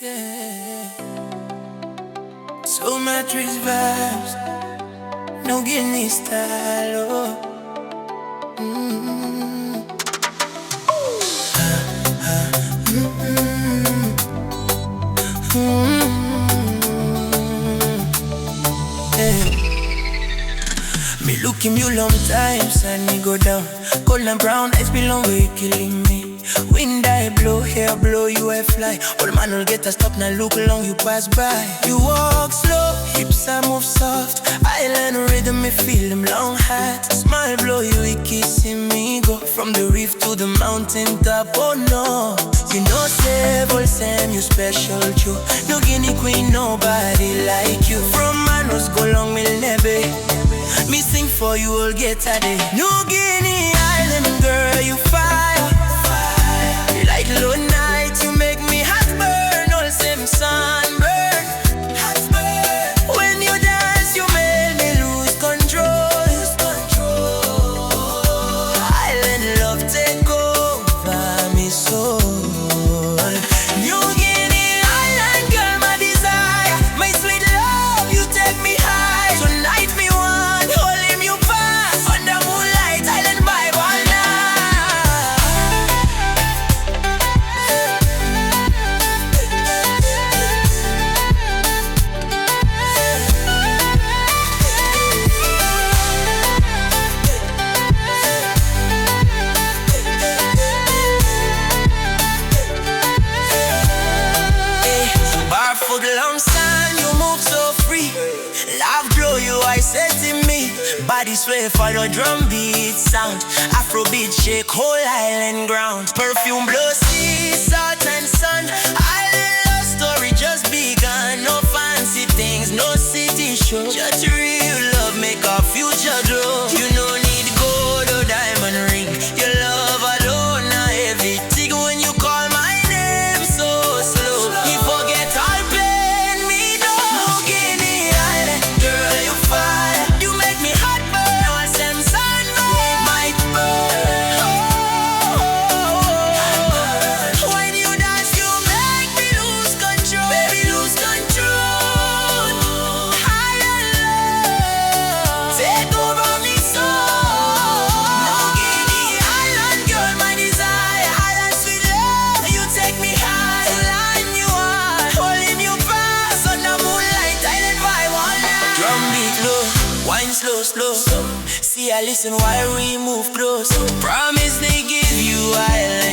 Yeah. SoulMatrix vibes, Niugini style, oh. Yeah. Me look him you long time, sun me go down. Gold and brown eyes belong where you killing me. Wind I blow, hair blow, you I fly. Old man will get a stop, now look long you pass by. You walk slow, hips I move soft. Island rhythm, me feel them long hat. Smile blow, you we kissing me. Go from the reef to the mountain top, oh no. You know several Sam, you special too. Niugini queen, nobody like you. From Manos go long, me nebe. Me sing for you, all get a day. Niugini island girl, you fire. You like low night, you make me hot burn. All same sunburn. Hot burn. When you dance, you make me lose control. Island love take over me soul. Niugini island girl, my desire. My sweet love, you take me high. Tonight me want, hold him you pass. Under moonlight, island vibe all night. Barefoot long sun, you move so free. Love glow, you I said to me. Body sway, follow drum beat sound. Afrobeats shake whole island ground. Perfume blow, sea, salt and sun. Island love story just begun. No fancy things, no city show. Just real love make our future grow. You no need gold or diamond ring. Your love alone, now everything. When you call my name so slow, you forget all pain, me no. Niugini island girl, you fire. You make me hot burn. All same sun, might burn. When you dance, you make me lose control. Baby, lose control. Island love take over me soul. Niugini island girl, my desire. Island sweet love, you take me high. Line you are, holding you fast. Under moonlight, island vibe all night. Drum beat low, wine slow, slow. See I listen while we move close. Promise they give you island